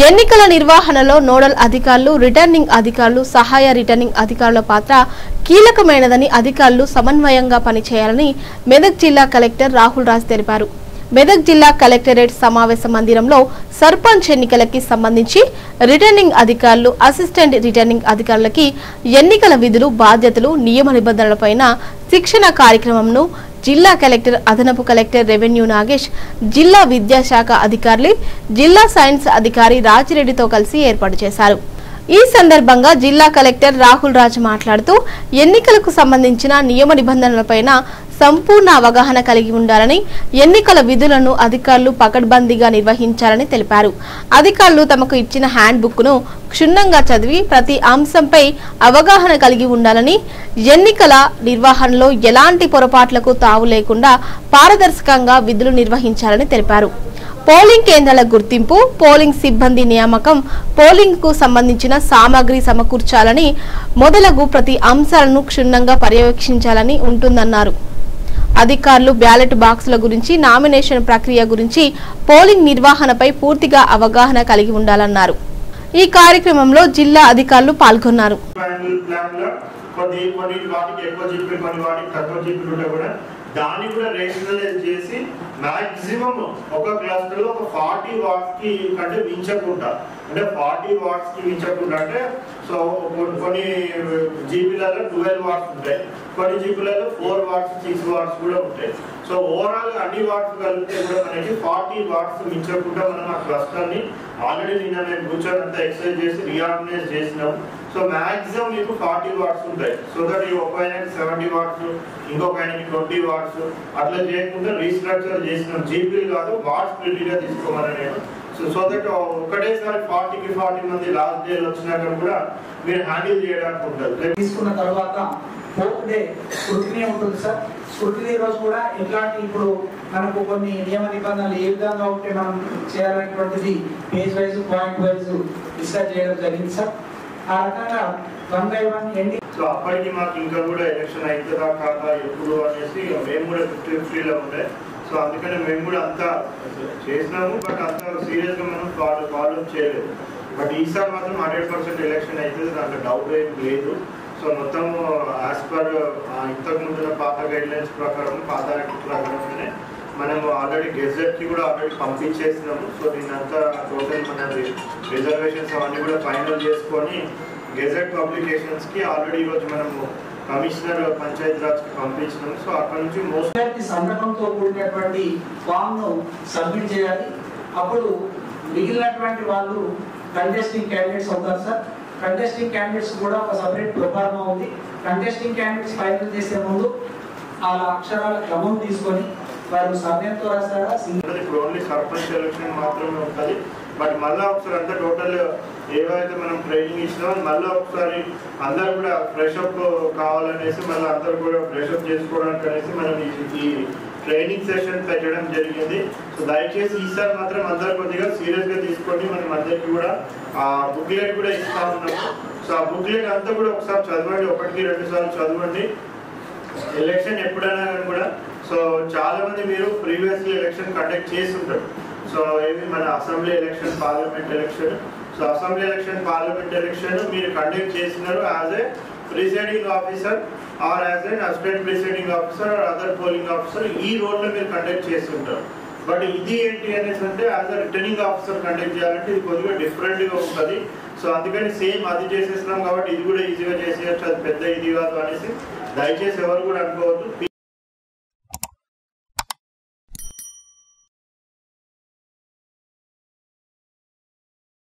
ఎన్నికల నిర్వహణలో నోడల్ అధికారులు, రిటర్నింగ్ అధికారులు, సహాయ రిటర్నింగ్ అధికారుల పాత్ర కీలకమైనదని అధికారులు సమన్వయంగా పనిచేయాలని మెదక్ జిల్లా కలెక్టర్ రాహుల్ రాజ్ తెలిపారు. మెదక్ జిల్లా కలెక్టరేట్ సమావేశ మందిరంలో సర్పంచ్ ఎన్నికలకి సంబంధించి రిటర్నింగ్ అధికారులు, అసిస్టెంట్ రిటర్నింగ్ అధికారులకి ఎన్నికల విధులు, బాధ్యతలు, నియమ నిబంధనలపైన శిక్షణ కార్యక్రమంను జిల్లా కలెక్టర్, అదనపు కలెక్టర్ రెవెన్యూ నాగేష్, జిల్లా విద్యాశాఖ అధికారులు, జిల్లా సైన్స్ అధికారి రాజిరెడ్డితో కలిసి ఏర్పాటు చేశారు. ఈ సందర్భంగా జిల్లా కలెక్టర్ రాహుల్ రాజ్ మాట్లాడుతూ ఎన్నికలకు సంబంధించిన నియమ నిబంధనలపైన సంపూర్ణ అవగాహన కలిగి ఉండాలని, ఎన్నికల విధులను అధికారులు పకడ్బందీగా నిర్వహించాలని తెలిపారు. అధికారులు తమకు ఇచ్చిన హ్యాండ్ బుక్ ను క్షుణ్ణంగా చదివి ప్రతి అంశంపై అవగాహన కలిగి ఉండాలని, ఎన్నికల నిర్వహణలో ఎలాంటి పొరపాట్లకు తావు లేకుండా పారదర్శకంగా విధులు నిర్వహించాలని తెలిపారు. పోలింగ్ కేంద్రాల గుర్తింపు, పోలింగ్ సిబ్బంది నియామకం, పోలింగ్ కు సంబంధించిన సామాగ్రి సమకూర్చాలని మొదలగు ప్రతి అంశాలను క్షుణ్ణంగా పర్యవేక్షించాలని ఉంటుందన్నారు. అధికారులు బ్యాలెట్ బాక్సుల గురించి, నామినేషన్ ప్రక్రియ గురించి, పోలింగ్ నిర్వహణపై పూర్తిగా అవగాహన కలిగి ఉండాలన్నారు. ఈ కార్యక్రమంలో జిల్లా అధికారులు పాల్గొన్నారు. దాన్ని కూడా రేషనలైజ్ చేసి మాక్సిమం ఒక క్లస్టర్ లో ఒక 40 వాట్స్ కి కంటే మించకుండా, అంటే 40 వాట్స్ కి మించకుండా, అంటే సో కొన్ని జీబీలలో 12 వాట్స్ ఉంటాయి, కొన్ని జీబీలలో 4 వాట్స్ 6 వాట్స్ కూడా ఉంటాయి. సో ఓవరాల్ అన్ని వాట్స్ కలిపితే కూడా మనకి 40 వాట్స్ మించకుండా మనం ఆ క్లస్టర్ ని ఆల్రెడీ నిన్న మేము కూర్చొని అంతా ఎక్సర్సైజ్ చేసి రీఆర్గనైజ్ చేసినాం. సో మాక్సిమం మీకు 40 వాట్స్ ఉంటాయి. సో దట్ ఈ ఒక ఆయనకి 70 వాట్స్, ఇంకొక ఆయనకి 20 వాట్స్ అట్లా చేయకుండా రీస్ట్రక్చర్ చేసినాం. జీపీలు కాదు, వాట్స్ ప్రిటీగా తీసుకోమని నేను. సో దట్ ఒకటేసారి 40కి 40 మంది లాస్ట్ డే వచ్చినాక కూడా మీరు హ్యాండిల్ చేయడానికి ఉంటుంది. తీసుకున్న తర్వాత ఫోర్త్ డే స్క్రూటినీ ఉంటుంది సార్. స్క్రూటినీ రోజు కూడా ఎట్లాంటి ఇప్పుడు మనకు కొన్ని నియమ నిబంధనలు ఏ విధంగా ఉంటే మనం చేయాలనేటువంటిది page wise, point wise discuss చేయడం జరిగింది సార్. ఆ రకంగా 1 by 1 ఎండి. సో అప్పటికి మాకు ఇంకా కూడా ఎలక్షన్ అవుతుందా కాదా ఎప్పుడు అనేసి మేము కూడా 50-50లో ఉండే. సో అందుకని మేము కూడా అంతా చేసినాము, బట్ అంత సీరియస్ గా మనం ఫాలో చేయలేదు. బట్ ఈసారి మాత్రం 100% ఎలక్షన్ అవుతుంది, దాంట్లో డౌట్ ఏం లేదు. సో మొత్తం యాజ్ పర్ ఇంతకు ముందున్న పాత గైడ్ లైన్స్ ప్రకారం, పాత యాక్ట్ ప్రకారంగానే మనం ఆల్రెడీ గెజెట్ కి కూడా ఆల్రెడీ పంపించేసినాము. సో దీని అంతా టోటల్ మన రిజర్వేషన్స్ అవన్నీ కూడా ఫైనల్ చేసుకొని గెజెట్ పబ్లికేషన్స్ కి ఆల్రెడీ ఈరోజు మనము కమిషనర్ పంచాయతీ రాజ్ కి పంపించినాము. సో అక్కడ నుంచి మోస్ట్ సంతకంతో కూడినటువంటి ఫామ్ ను సబ్మిట్ చేయాలి. అప్పుడు మిగిలినటువంటి వాళ్ళు కంటెస్టింగ్ క్యాండిడేట్స్ అవుతారు సార్. కంటెస్టింగ్ క్యాండిడేట్స్ కూడా ఒక సపరేట్ ప్రొఫార్మా ఉంది. కంటెస్టింగ్ క్యాండిడేట్స్ ఫైనల్ చేసే ముందు ఆ అక్షరాల క్రమం తీసుకొని వారు సమయంతో రాస్తారా? ఇప్పుడు ఓన్లీ సర్పంచ్ ఎలక్షన్ మాత్రమే ఉంటుంది. బట్ మళ్ళీ ఒకసారి అంతా టోటల్ ఏవైతే మనం ట్రైనింగ్ ఇచ్చినామో మళ్ళీ ఒకసారి అందరు కూడా ఫ్రెషప్ కావాలనేసి మళ్ళీ అందరు కూడా ఫ్రెషప్ చేసుకోవడానికి అనేసి మనం ఈ ట్రైనింగ్ సెషన్ పెట్టడం జరిగింది. సో దయచేసి ఈసారి మాత్రం అందరు కొద్దిగా సీరియస్ గా తీసుకొని మనం అందరికి కూడా ఆ బుక్లెట్ కూడా ఇస్తా ఉన్నాము. సో ఆ బుక్లెట్ అంతా కూడా ఒకసారి చదవండి, 1-2 సార్లు చదవండి. ఎలక్షన్ ఎప్పుడైనా కూడా సో చాలా మంది మీరు ప్రీవియస్లీ ఎలక్షన్ కండక్ట్ చేస్తుంటారు. సో ఏమి మన assembly election, parliament election. So assembly election, parliament election మీరు కండక్ట్ చేస్తున్నారు as a presiding officer or as an assistant presiding officer or other polling officer, ఈ రోల్లో మీరు కండక్ట్ చేస్తుంటారు. బట్ ఇది ఏంటి అనేసి అంటే as a returning officer conduct చేయాలంటే ఇది కొద్దిగా డిఫరెంట్ గా ఉంటుంది. సో అందుకని సేమ్ అది చేసేస్తున్నాం కాబట్టి ఇది కూడా ఈజీగా చేసేయచ్చు, అది పెద్ద ఇది కాదు అనేసి దయచేసి ఎవరు కూడా అనుకోవద్దు.